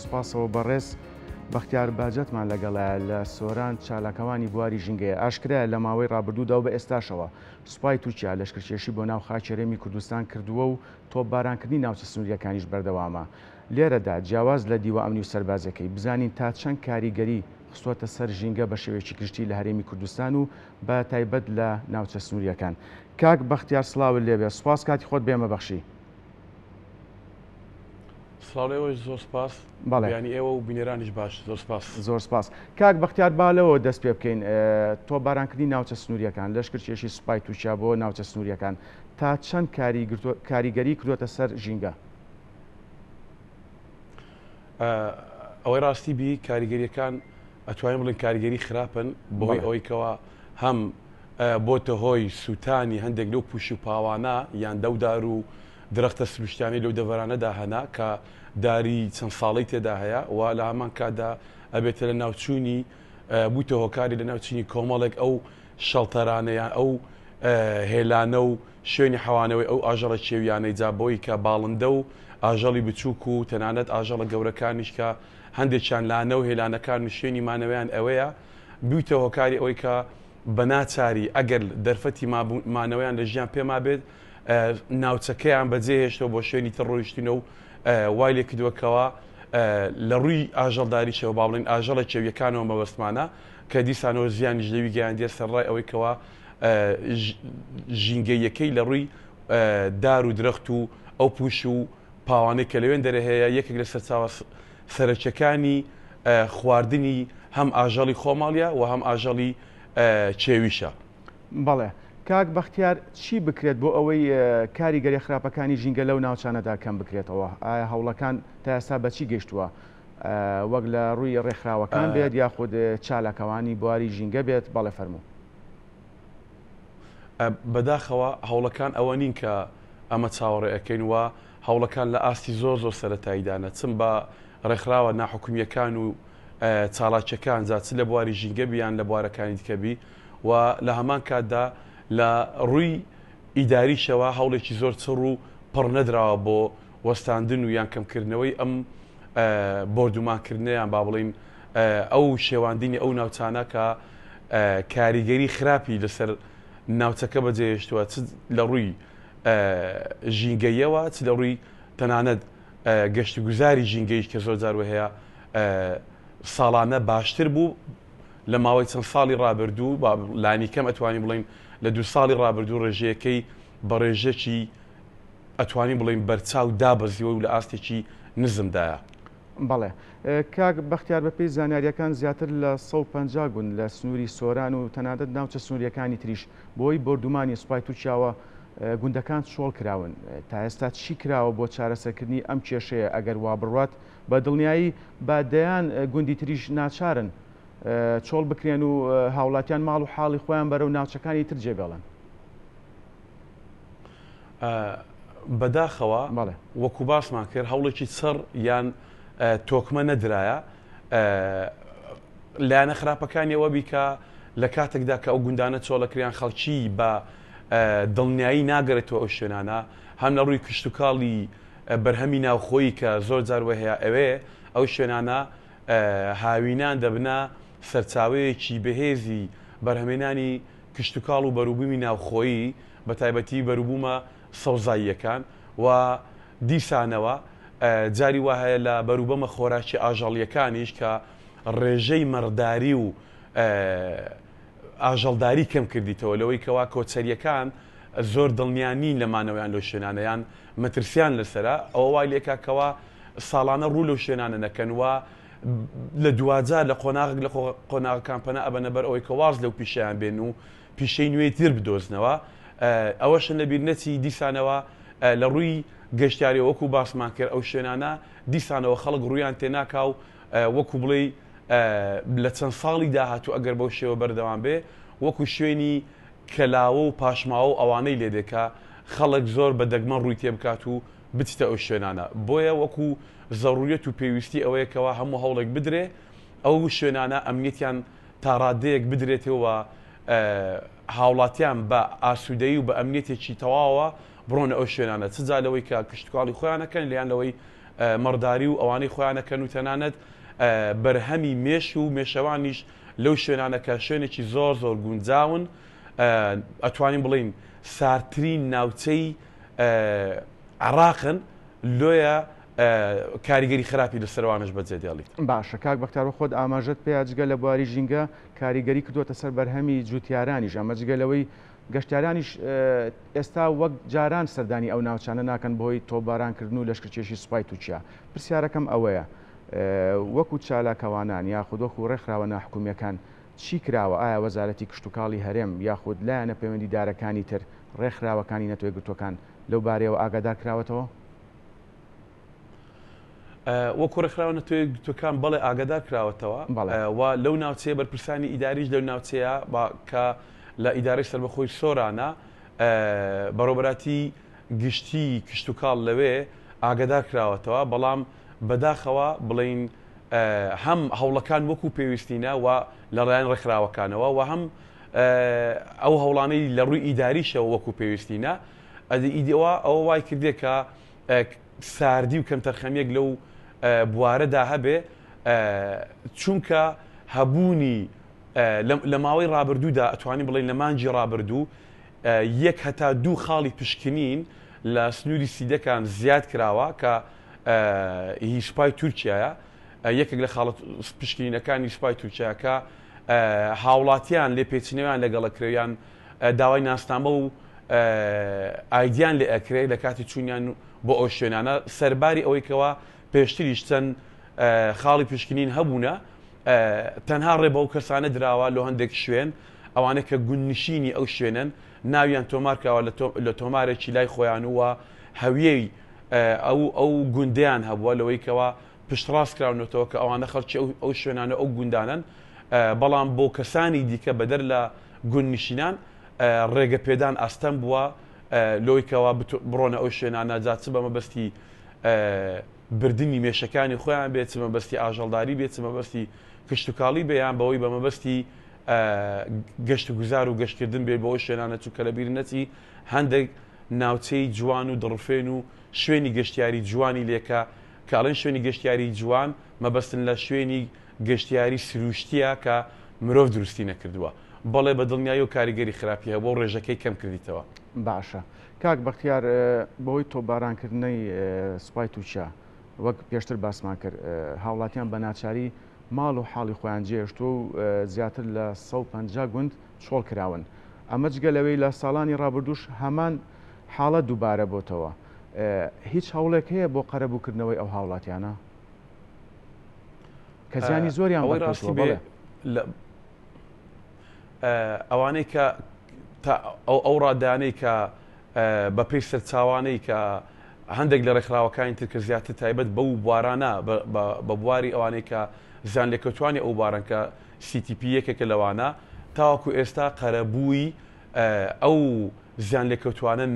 سپاسەوە بەڕێز بەختیار باجەتمان لەگەڵایە لە سۆران چالاکەوانی بواری ژینگەیە. ئاشکرایە لە ماوەی ڕابردوودا و بە ئێستاشەوە سوپای تورکیا لەشکرکێشی بۆ ناو خاچێرەمی کوردستان کردووە و تۆپبارانکردنی ناوچە سنووریەکانیش بەردەوامە. لێرەدا جیاواز لە دیوە ئەمنی و سەربازەکەی بزانین تا چەند کاریگەری خستوەتە سەر ژینگە بە شێوەیەکی گشتی لە هەرێمی کوردستان و بە تایبەت لە ناوچە سنووریەکان. کاک بەختیار سڵاوت لێبێ، سوپاس کاتی خۆت بێمە بەخشی. سڵاوی زۆر سپاس. ینی ئێوە و بینێرانیش باش، زۆر سپاس. زۆر سپاس. کاک بەختیار بالەوە دەست پێ بکەین تۆ بارانکردنی ناوچە سنووریەکان لەشکرکێشی سوپای تورکیا بۆ ناوچە سنووریەکان تا چەند کاریگەری کردوتە سەر ژینگە؟ ئەوەی ڕاستی بی کاریگەریەکان ئەتوانین بڵین کاریگەری خراپن بۆی ئەوەی کەوا هەم بۆتە هۆی سووتانی هەندێک لەو پوش و پاوانە یان دەودار و درەختە سروشتیانی لەو دەڤەرانەدا هەنا کە داری چەند ساڵی تێدا هەیە و لە هەمان کاتدا ئەبێتە لە ناوچوونی بوویتە هۆکاری لە ناوچینی کۆمەڵێک ئەو شەڵتەرانەیان ئەو هێلانە و شوێنی حەوانەوەی ئەو ئاژەڵە چێویانەی جا بۆی کە باڵندە و ئاژەڵی بچووک و تەنانەت ئاژەڵە گەورەکانیش کە هەندێکیان لانە و هێلانەکان و شوێنی مانەوەیان ئەوەیە بوویتە هۆکاری ئەوەی کە بە ناچاری ئەگەر دەرفەتی مانەوەیان لە ژیان پێما بێت ناوچەکەیان بەجێهێشتەوە بۆ شوێنی تەڕۆیشتنەوە و وای لێ کردووەکەوە لە ڕووی ئاژەڵداریشەوە با بڵین ئاژەڵە چێویەکانەوە مەبەستمانە کە دیسانەوە زیانی ژلەوی گەیاندێ سەرڕای ئەوەی کەوە ژینگەیەکەی لە ڕووی دار و درەخت و ئەو پوش و پاوانەی کە لەوێن دەرە هەیە یەکێک لە سەرچاوە سەرچەکانی خواردنی هەم ئاژەڵی خۆماڵیە و هەم ئاژەڵی چێویشە. بەڵێ کاک بەختیار چی بکرێت بۆ ئەوەی کاریگەری خراپەکانی ژینگە لەو ناوچانەدا کەم بکرێتەوە؟ ئایا هەوڵەکان تا ئێستا بەچی گەیشتووە؟ وەک لە ڕووی ڕێکخراوەکان بێت یاخود چالاکەوانی بواری ژینگە بێت؟ بەڵێ فەرموو. بەداخەوە هەوڵەکان ئەوە نین کە ئەمە چاوەڕێەکەین وە هەوڵەکان لە ئاستی زۆر زۆر سەرەتاییدانە چم بە ڕێکخراوە ناحکومیەکان و چالاکیەکان جاچ لە بواری ژینگە بیان لە بوارەکانی دیکەبی و لە هەمان کاتدا لە ڕووی ئیداریشەوە هەوڵێکی زۆر چڕ و پڕ نەدراوە بۆ وەستاندن و یان کەمکردنەوەی ئەم بردومانکردنیان با بڵین ئەو شێواندنی ئەو ناوچانە کە کاریگەری خراپی لەسەر ناوچەکە بەجێهێشتووە چ لە ڕووی ژینگەیەوە چ لە ڕووی تەنانەت گەشت گوزاری ژینگەیش کە زۆر جار هەیە ساڵانە باشتر بوو لە ماوەی چەند ساڵی ڕابردوو لانی کەم ئەتوانین بڵین لە 2 ساڵی ڕابردوو ڕێژەیەکەی بە ڕێژەکی ئەتوانین بڵین بەرچاو دابەزیوە و لە ئاستێکی نزمدایە. بەڵێ کاک بەختیار بەپێی زانیاریەکان زیاتر لە 150 گوند لە سنووری سۆران و تەنانەت ناوچە سنووریەکانی تریش بۆی بردومانی سوپای تورکیاوە گوندەکان چۆڵ کراون. تا ئێستا چی کراوە بۆ چارەسەرکردنی ئەم کێشەیە ئەگەر وا بڕوات بە دڵنیایی بەدەیان گوندی تریش ناچارن چۆڵ بکرێن و هاوڵاتیان ماڵ و حاڵی خۆیان بەرەو ناوچەکانی تر جێبێڵن؟ بەداخەوە وەکو باسمان کرد هەوڵێکی چڕ یان تۆکمە نەدرایە لایەنە خراپەکانیەوە بیکە لە کاتێکدا کە ئەو گوندانە چۆڵەکریان خەڵکی بە دڵنیایی ناگەڕێتەوە ئەو شوێنانە هەم لە ڕووی کشتتوکاڵی بەرهەمی ناوخۆیی کە زۆر جاروە هەیە ئەوێ ئەو شوێنانە هاوینان دەبنا سەرچاوەیەکی بەهێزی بەرهەمێنانی کشتتوکاڵ و بەروبوومی ناوخۆیی بە تایبەتی بەروبوومە سەوزاییەکان و دیسانەوە جاری وا هەیە لە بەروبەمە خۆراکی ئاژەڵیەکانیش کە ڕێژەی مەڕداری و ئاژەڵداری کەم کردیتەوە لەوەی کەوا کۆچەریەکان زۆر دڵنیانین لەمانەوەیان لەو شوێنانەیان مەترسیان لەسرە ئەوە وای لێکاکەوە ساڵانە ڕوو لەو شوێنانە نەکەن وە لە دوجار لە قۆناغک لە قۆناغەکان پەنە ئەبەنە بەر ئەوەی کە واز لەو پیشیان بێن و پیشەی نوێی تر بدۆزنەوە ئەوەشن لە بیرنەتی دیسانەوە لە ڕووی گەشتیاری وەکو باسمان کرد ئەو شوێنانە دیسانەوە خەڵک ڕوویان تێناکا و وەکو بڵێ لە چەند ساڵی داهاتوو ئەگەر بەو شێوە بەردەوام بێ وەکو شوێنی کەلاوە و پاشماوە و ئەوانەی لێ دێکا خەڵک زۆر بە دەگمەن ڕووی تێ بکات و بچتە ئەو شوێنانە بۆیە وەکو زەڕوریەت و پێویستی ئەوەیەکەوە هەموو هەوڵێک بدرێ ئەو شوێنانە ئەمنیەتیان تا ڕادەیەک بدرێتەوە هاوڵاتیان بە ئاسوودەیی و بە ئەمنیەتێکی تەواوە بڕۆنە ئەو شوێنانە چ جا لەوەی کە کشتتوکاڵی خۆیانەکەن لیان لەوەی مەڕداری و ئەوانەی خۆیانەکەن و تەنانەت بەرهەمی مێش و مێشەوانیش لەو شوێنانەکە شوێنێکی زۆر زۆر گونجاون ئەتوانین بڵین سارترین ناوچەی عراقن لۆیە کاریگەری خراپی لەسەروانش بەجێ دێڵیت. باشە کاک بەختیار خۆت ئاماژەت پێ جگە لە بواری ژینگە کاریگەری کردوتە سەر بەرهەمی جوتیارانیش ئەمە جگەلەوەی گەشتیارانیش ئێستا وەک جاران سەردانی ئەو ناوچانە ناکەن بۆی تۆبارانکردن و لەشکرکێشی سوپای تووچیا. پرسیارەکەم ئەوەیە وەکو چالاکەوانان یاخود وەکو ڕێکخراوە ناحکومیەکان چی کراوە؟ ئایا وەزارەتی کشتتوکاڵی هەرێم یاخود لایەنە پەیوەندیدارەکانی تر ڕێکخراوەکانی نەتوێ گرتوەکان لەو بارەیەوە ئاگادار کراوەتەوە؟ وەکو ڕێکخراوە نەتوێتەکان بەڵێ ئاگادار کراوەتەوە و لەو ناوچەیە بەرپرسانی ئیداریش لەو ناوچەیە کە لە ئیدارەی سەربەخۆی سۆرانە بەڕۆبەتی گشتی کشتتوکاڵ لەوێ ئاگادار کراوەتەوە بەڵام بەداخەوە بڵین هەم هەوڵەکان وەکو پێویستینە و لە ڕایەن ڕێکخراوەکانەوە و هەم ئەو هەوڵانەی لە ڕووی ئیداریشەوە وەکو پێویستینە ئەوە وای کردێ کە ساردی و کەم تەرخەمیەک لەو بوارەدا هەبێ چونکە هەبوونی لە ماوەی ڕابردوودا ئەتوانین بڵین لە مانجی ڕابردوو یەک هەتا دوو خاڵی پشکنین لە سنووری سیدەکان زیاد کراوە کە هی سوپای تورکیایە یەکێک لە خاڵە پشکنینەکانی سوپای تورکیاکە هاوڵاتیان لێ پێچینەوەیان لەگەڵە کرێیان داوای ناسنامە و ئایدیان لێ ئەکرێ لە کاتی چوونیان بۆ ئەو شوێنانە سەرباری ئەوەیکەوە پێشتریش چەند خاڵی پشکنین هەبوونە تەنها ڕێ بەو کەسانە دراوە لە هەندێک شوێن ئەوانە کە گوننشینی ئەو شوێنن ناویان تۆمارکەوە لە تۆمارێکی لای خۆیان وە هەویەی ئەو گوندیان هەبووە لەوەیکەوە پشتڕاست کراونەوە کە ئەوانە خەڵکی ئەو شوێنانە ئەو گوندانن بەڵام بۆ کەسانی دیکە بەدەر لە گوننشینان ڕێگە پێدان ئاستەم بووە لۆیکەوە بڕۆنە ئەو شوێنانە جاچ بە مەبەستی بردننی مێشەکانی خۆیان بێت مەبەستی ئاژەڵداری بێت مەبەستی کشتتوکاڵی بەیان بەوەی بە مەبەستی گەشت گوزار و گەشتکردن بێ بەەوە شوێنانە چووکە لە بیر نەچی هەندێک ناوچەی جوان و دڕفێن و شوێنی گەشتیاری جوانی لێکە کاڵێن شوێنی گەشتیاری جوان مەبەستن لە شوێنی گەشتیاری سروشتیە کە مرۆڤ دروستی نەکردووە بەڵێ بە دڵنیایی و کاریگەری خراپیە بۆ ڕێژەکەی کەم کردیتەوە. باشە کاک بەختیار بەوەی تۆبارانکردنەی سوپای تووچیا وەک پێشتر باسمان کرد هاوڵاتیان بە ناچاری ماڵ و حاڵی خۆیان جێشتۆ و زیاتر لە 150 گوند چۆڵ کراون ئەمە جگە لەوەی لە ساڵانی ڕابردوش هەمان حاڵە دووبارە بۆتەوە هیچ هەوڵێک هەیە بۆ قەرەبووکردنەوە ئەو هاوڵاتیانە کە زیانی زۆریان وەڕاستی ئەوانەی کە ئەو ڕادانەی کە بەپێی سەرچاوانەی کە هەندێک لە ڕێکخراوەکانی تر کە زیاتر تایبەت بەو بوارانە بە بواری ئەوانەی کە زیان لێکەوتوانی ئەو باران کە CTP یەکێکە لەوانە تاوەکو ئێستا قەرەبووی ئەو زیان لێکەوتوانە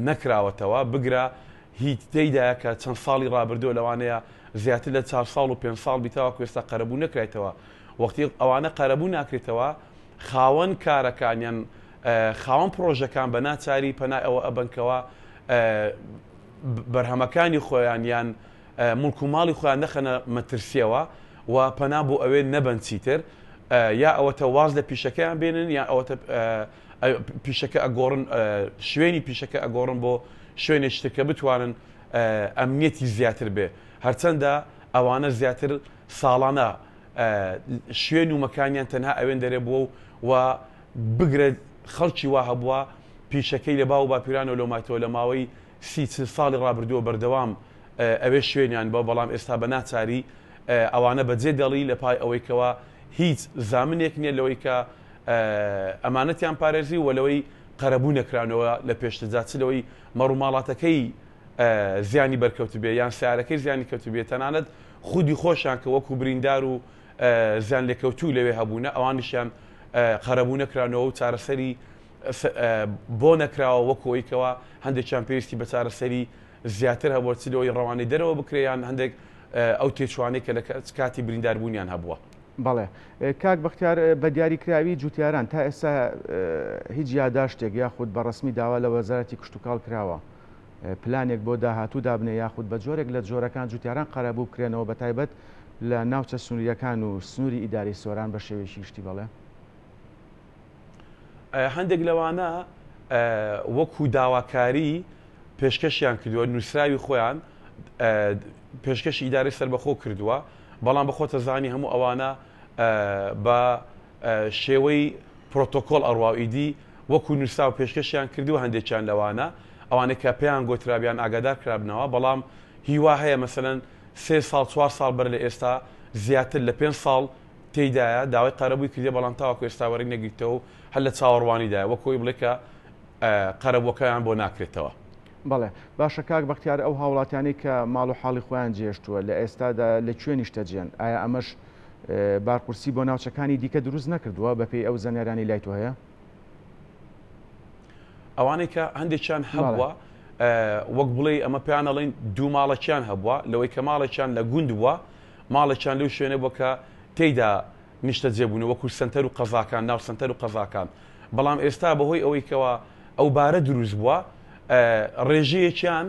نەکراوەتەوە بگرە هیچ تێیدایە کە چەند ساڵی ڕابردووە لەوانەیە زیاتر لە 4 ساڵ و 5 ساڵ بیتەوەکو ئێستا قەرەبوو نەکرێتەوە وەختی ئەوانە قەرەبوو ناکرێتەوە خاوەن کارەکانیان خاوەن پرۆژەکان بە ناچاری پەنای ئەوە ئەبنکەوە بەرهەمەکانی خۆیان یان مڵک و ماڵی خۆیان نەخەنە مەترسیەوە و پەنا بۆ ئەوێ نەبەن چیتر یا ئەوەتە واز لە پیشەکەیان بێنن یا ئەوەتە پیشەکە ئەگۆڕن شوێنی پیشەکە ئەگۆڕن بۆ شوێنێک شتەکە بتوانن ئەمنیەتی زیاتر بێ هەرچەندە ئەوانە زیاتر ساڵانە شوێن و مەکانیان تەنها ئەوێن دەرێ بووە و بگرێت خەڵکی وا هەبووە پیشەکەی لە باو باپیرانەوە لەماتەوە لە ماوەی 30 ساڵی ڕابردووە بەردەوام ئەوێ شوێنیان بە بەڵام ئێستا بە ناچاری ئەوانە بەجێ دەڵی لە پای ئەوەیکەوە هیچ زامنێک نییە لەوەی کە ئەمانەتیان پارێزی و لەوەی قەرەبوو نەکرانەوە لە پێشتەجات لەوەی مەڕووماڵاتەکەی زیانی بەرکەوت بێ یان سیارەکەی زیانی کەوت بێت تەنانەت خودی خۆشیان کە وەکو بریندار و زیان لێکەوتوو لەوێ هەبوونە ئەوانیشیان قەرەبوو نەکرانەوە و چارەسەری بۆ نەکراوە وەکەوەیکەوە هەندێکیان پێویستی بە چارەسەری زیاتر هەبووە چلەوەی ڕەوانەی دەرەوە بکرێیان هەندێک ئەو تێچوانەی کە لە کاتی برینداربوونیان هەبووە. بەڵێ کاک بەختیار بە دیاریکراوی جوتیاران تا ئێستا هیچ یاداشتێک یاخود بە ڕسمی داوا لە وەزارەتی کشتتوکاڵ کراوە پلانێک بۆ داهاتوو دابنێ یاخود بە جۆرێک لە جۆرەکان جوتیاران قەرەبوو بکرێنەوە بە تایبەت لە ناوچە سنووریەکان و سنووری ئیداری سۆران بە شێوەیەکی شتی بەڵێ هەندێک لەوانە وەکو داواکاری پێشکەشیان کردووە نووسراوی خۆیان پێشکەشی ئیداری سەربەخۆ کردووە بەڵام بەخۆتە زانی هەموو ئەوانە بە شێوەی پرۆتۆکۆل ئەڕوائیدی وەکو نووسرا و پێشکەشیان کردووە هەندێکیان لەوانە ئەوانەی کە پێیان گۆترابیان ئاگادار کرابنەوە بەڵام هیوا هەیە مەسەلەن 3 ساڵ 4 ساڵ بەر لە ئێستا زیاتر لە 5 ساڵ تێیدایە داوای قەرەبووی کردێ بەڵام تاوەکو ئێستا وەرەی نەگریتەوە و هەر لە چاوەڕوانیدایە وەکۆی بڵێ کە قەرەبووەکەیان بۆ ناکرێتەوە. بەڵێ باشە کاک بەختیار ئەو هاوڵاتیانی کە ماڵ و حاڵی خۆیان جێشتووە لە ئێستادا لە کوێنی شتەجێن ئایا ئەمەش بارپرسی بۆ ناوچەکانی دیکە دروست نەکردووە بەپێی ئەو زەنێرانی لای تۆ هەیە؟ ئەوانەی کە هەندێکیان هەبووە وەک بڵێ ئەمە پێیان ئەڵێن دوو ماڵێکیان هەبووە لەوەی کە ماڵێکیان لە گوند بووە ماڵێکیان لەو شوێنە بووە کە تێیدا نیشتە جێبوون وەکو سنتەر و قەزاکان ناو سنتەر و قەزاکان بەڵام ئێستا بەهۆی ئەوەی کەەوە ئەو بارە دروست بووە ڕێژەیەکیان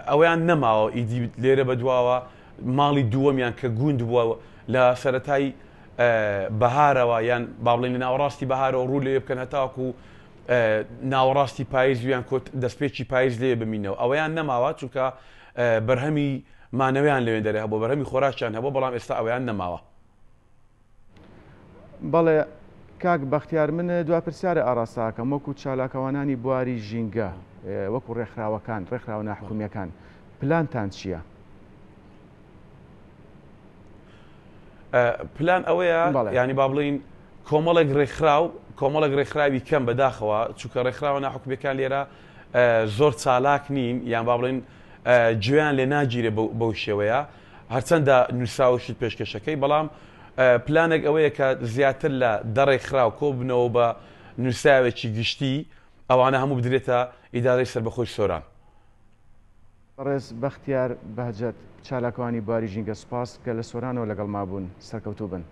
ئەویان نەماوە ئیدی لێرە بەدواوە ماڵی دووەمیان کە گوند بووە لە سەرەتای بەهارەوە یان با بڵێن ناوەڕاستی بەهارەوە ڕوو لێ بکەن هەتاکو ناوەڕاستی پاییز ویان کۆت دەستپێکی پاییز لێ ببینەوە ئەوەیان نەماوە چونکە بەرهەمی مانەوەیان لەوێن دەرێ هەبوو بەرهەمی خۆراکیان هەبوو بەڵام ئێستا ئەویان نەماوە. بەڵێ کاک بەختیار من دواپرسیارە ئاراستاکەم وەکو چالاکەوانانی بواری ژینگە وەکو ڕێکخراوەکان ڕێکخراوە ناحکومیەکان پلانتان چییە؟ پلان ئەوەیە ینی با بڵین کۆمەڵێک ڕێکخراوی کەم بەداخەوە چونکە ڕێکخراوە ناحکومیەکان لێرە زۆر چالاک نین یان با بڵین گوێیان لێ ناگیرێ بەو شێوەیە هەرچەندە نووسراوشت پێشکەشەکەی بەڵام پلانێک ئەوەیە کە زیاتر لە دەڕێکخراو کۆ بنەوە بە نووسراوێکی گشتی ئەوانە هەموو بدرێتە ئیدارەی سەربەخۆی سۆران. ڕێز بەختیار بەهجەت چالاکەوانی بواری ژینگە سوپاس کە لە سۆرانەوە لەگەڵ مابوون سەرکەوتوو بن.